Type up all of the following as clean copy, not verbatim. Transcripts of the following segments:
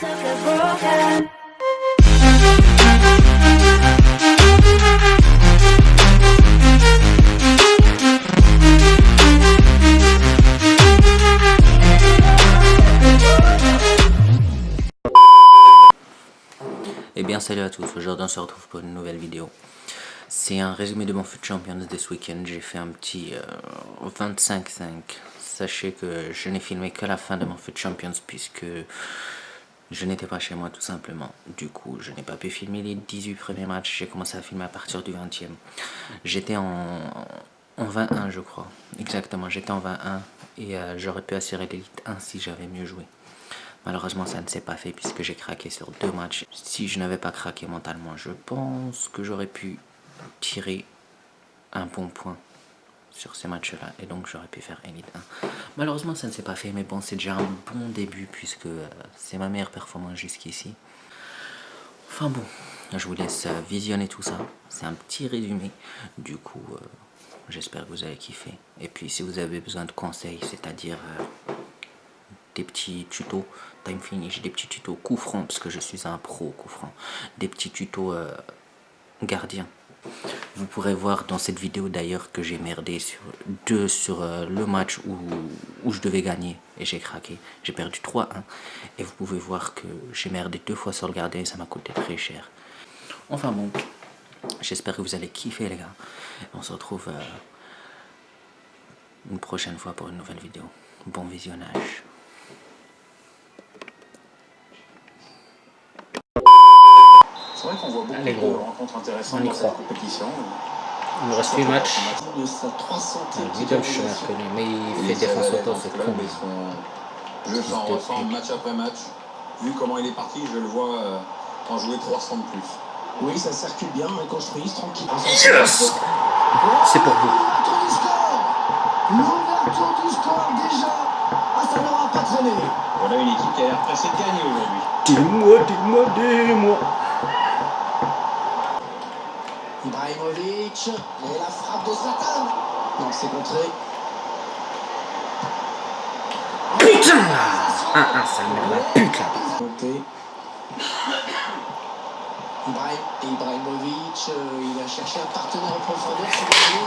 Eh bien salut à tous, aujourd'hui on se retrouve pour une nouvelle vidéo. C'est un résumé de mon FUT Champions de ce week-end. J'ai fait un petit 25-5. Sachez que je n'ai filmé que la fin de mon FUT Champions puisque je n'étais pas chez moi tout simplement. Du coup je n'ai pas pu filmer les 18 premiers matchs. J'ai commencé à filmer à partir du 20e. J'étais en 21 je crois. Exactement, j'étais en 21 et j'aurais pu assurer l'élite 1 si j'avais mieux joué. Malheureusement, ça ne s'est pas fait puisque j'ai craqué sur 2 matchs. Si je n'avais pas craqué mentalement, je pense que j'aurais pu tirer un bon point sur ces matchs-là. Et donc, j'aurais pu faire Elite 1. Malheureusement, ça ne s'est pas fait. Mais bon, c'est déjà un bon début puisque c'est ma meilleure performance jusqu'ici. Enfin bon, je vous laisse visionner tout ça. C'est un petit résumé. Du coup, j'espère que vous avez kiffé. Et puis, si vous avez besoin de conseils, c'est-à-dire... des petits tutos time finish, des petits tutos coup franc parce que je suis un pro coup franc, des petits tutos gardien. Vous pourrez voir dans cette vidéo d'ailleurs que j'ai merdé sur le match où je devais gagner et j'ai craqué, j'ai perdu 3-1 et vous pouvez voir que j'ai merdé 2 fois sur le gardien et ça m'a coûté très cher. Enfin bon, j'espère que vous allez kiffer les gars. On se retrouve une prochaine fois pour une nouvelle vidéo. Bon visionnage. C'est vrai qu'on voit beaucoup de rencontres intéressantes dans cette compétition. Il nous reste 8 matchs. De sa 300e Middle, je suis inconnu, mais il fait défense auto, c'est con. Je s'en ressent match après match. Vu comment il est parti, je le vois en jouer 300 de plus. Oui, ça circule bien, on construit tranquille. Yes! C'est pour vous. L'ouverture du score déjà. Ah, ça n'aura pas traîné. Voilà une équipe qui a l'air pressée de gagner aujourd'hui. Dis-moi. Ibrahimovic, et la frappe de Zlatan. Non, c'est contré. Putain là 1-1, ça merde la pute là. Ibrahimovic, il a cherché un partenaire en profondeur sur le jeu.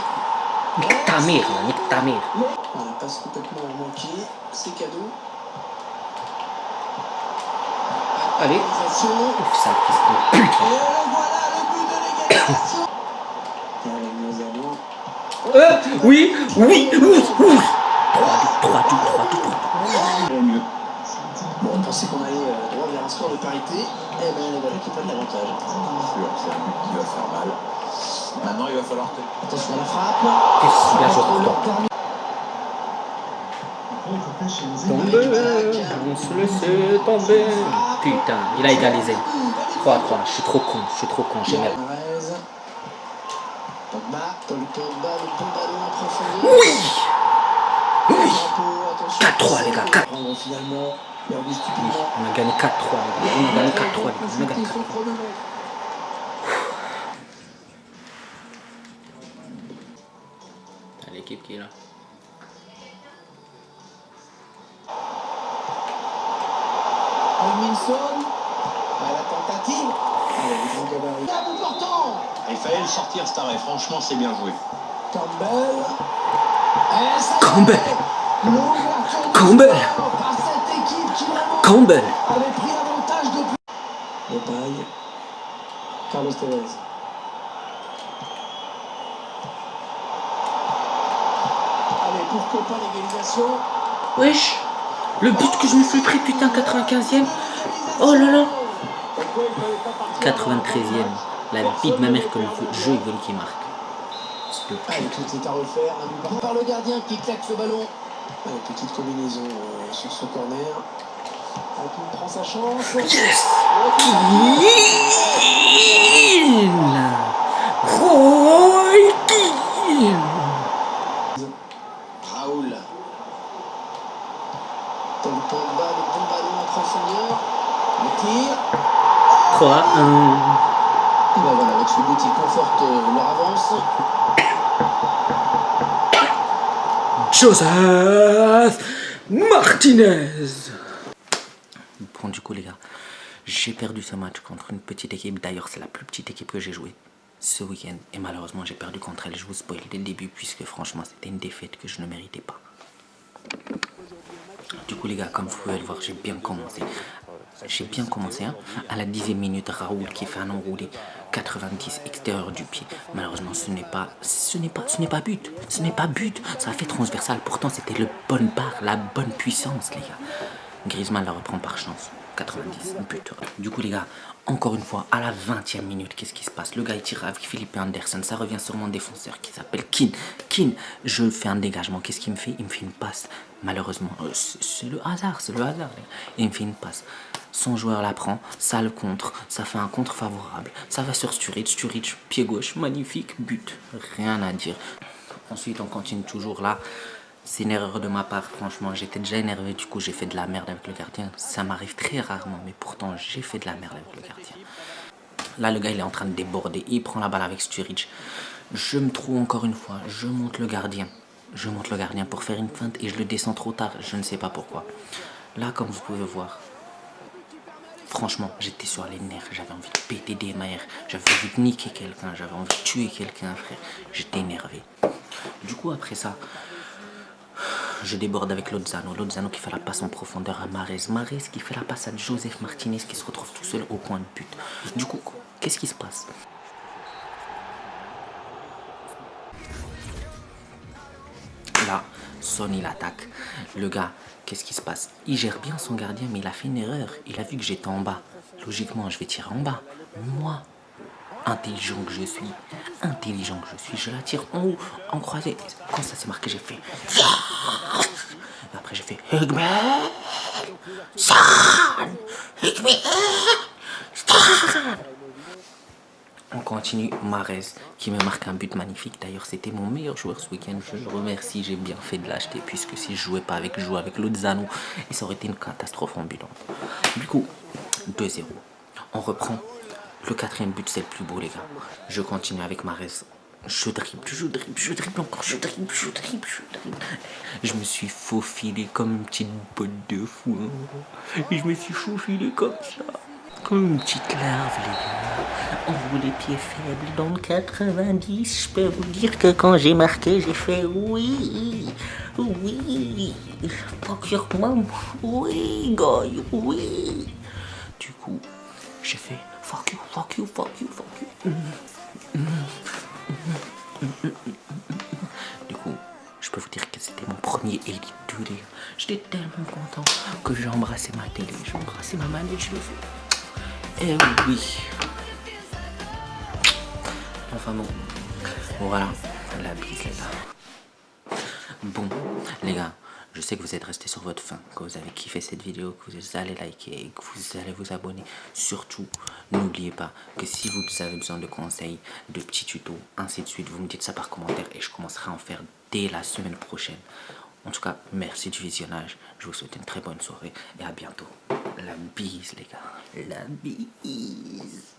Nique ta mère là, nique ta mère. On la passe complètement manqué, c'est cadeau. Allez. Ouf, ça fils de pute là. Et voilà le but de l'égalisation. Oui. 3-2. Bon, on pensait qu'on allait droit vers un score de parité. Et bien, voilà qui prennent l'avantage. C'est sûr, c'est un but qui va faire mal. Maintenant, il va falloir... Attention à la frappe. Bien joué. On se laisse tomber. Putain, il a égalisé. 3-3, je suis trop con, j'ai merdé. Pogba, le bon ballon en profondeur. Oui 4-3 les gars, 4. Finalement, on a gagné 4-3 les gars. L'équipe qui est là. Minson, la tentative. Il fallait le sortir cet arrêt, franchement c'est bien joué. Campbell avait pris l'avantage depuis. Détail. Carlos Tevez. Allez, pourquoi pas l'égalisation. Wesh, le but que je me suis pris, putain, 95e. Oh là là. 93e. La vie de ma mère que le jeu il veut qu'il marque. Allez, tout est à refaire. Un but par le gardien qui claque ce ballon. Allez, petite combinaison sur ce corner. Il prend sa chance. Yes. Roy Keane. Raoul. Pogba, le bon ballon en profondeur. Le tir. 3-1. Et ben voilà, avec ce but, ils confortent leur avance. Joseph Martinez. Bon, du coup, les gars, j'ai perdu ce match contre une petite équipe. D'ailleurs, c'est la plus petite équipe que j'ai jouée ce week-end. Et malheureusement, j'ai perdu contre elle. Je vous spoil dès le début, puisque franchement, c'était une défaite que je ne méritais pas. Du coup, les gars, comme vous pouvez le voir, j'ai bien commencé. Hein. À la 10e minute, Raoul qui fait un enroulé 90 extérieur du pied. Malheureusement, ce n'est pas but. Ce n'est pas but. Ça a fait transversal. Pourtant, c'était le bonne barre, la bonne puissance, les gars. Griezmann la reprend par chance. 90 but. Du coup, les gars, encore une fois, à la 20e minute, qu'est-ce qui se passe? Le gars, il tire avec Philippe Anderson. Ça revient sur mon défenseur qui s'appelle Keane. Je fais un dégagement. Qu'est-ce qu'il me fait? Il me fait une passe. Malheureusement, c'est le hasard. Il me fait une passe. Son joueur la prend, ça le contre, ça fait un contre favorable. Ça va sur Sturridge, pied gauche, magnifique, but. Rien à dire. Ensuite, on continue toujours là. C'est une erreur de ma part, franchement. J'étais déjà énervé, du coup, j'ai fait de la merde avec le gardien. Ça m'arrive très rarement, mais pourtant, j'ai fait de la merde avec le gardien. Là, le gars, il est en train de déborder. Il prend la balle avec Sturridge. Je me trouve encore une fois. Je monte le gardien pour faire une feinte et je le descends trop tard. Je ne sais pas pourquoi. Là, comme vous pouvez voir, franchement, j'étais sur les nerfs. J'avais envie de péter des mères. J'avais envie de niquer quelqu'un. J'avais envie de tuer quelqu'un, frère. J'étais énervé. Du coup, après ça, je déborde avec Lozano qui fait la passe en profondeur à Mahrez qui fait la passe à Joseph Martinez qui se retrouve tout seul au point de but. Du coup, qu'est-ce qui se passe? Là, Son il attaque. Le gars, qu'est-ce qui se passe? Il gère bien son gardien, mais il a fait une erreur. Il a vu que j'étais en bas. Logiquement, je vais tirer en bas. Moi, intelligent que je suis, je la tire en haut, en croisé. Quand ça s'est marqué, j'ai fait. Après, j'ai fait. On continue, Mahrez qui me marque un but magnifique. D'ailleurs, c'était mon meilleur joueur ce week-end. Je le remercie, j'ai bien fait de l'acheter puisque si je jouais pas avec, je jouais avec Lozano et ça aurait été une catastrophe ambulante. Du coup, 2-0. On reprend. Le 4e but, c'est le plus beau, les gars. Je continue avec Mahrez. Je dribble encore, je dribble. Je me suis faufilé comme une petite botte de foin. Je me suis faufilé comme ça. Comme une petite larve, les gars. On vous les pieds faibles dans le 90. Je peux vous dire que quand j'ai marqué, j'ai fait oui. Fuck your mom. Oui, guy, oui. Du coup, j'ai fait fuck you. Du coup, je peux vous dire que c'était mon premier Elite 2, les gars. J'étais tellement content que j'ai embrassé ma télé, j'ai embrassé ma manette, je le fais. Eh oui. Enfin bon, voilà, la bise, les gars. Bon, les gars, je sais que vous êtes restés sur votre faim, que vous avez kiffé cette vidéo, que vous allez liker, que vous allez vous abonner. Surtout, n'oubliez pas que si vous avez besoin de conseils, de petits tutos, ainsi de suite, vous me dites ça par commentaire et je commencerai à en faire dès la semaine prochaine. En tout cas, merci du visionnage. Je vous souhaite une très bonne soirée et à bientôt. La bise, les gars. La bise.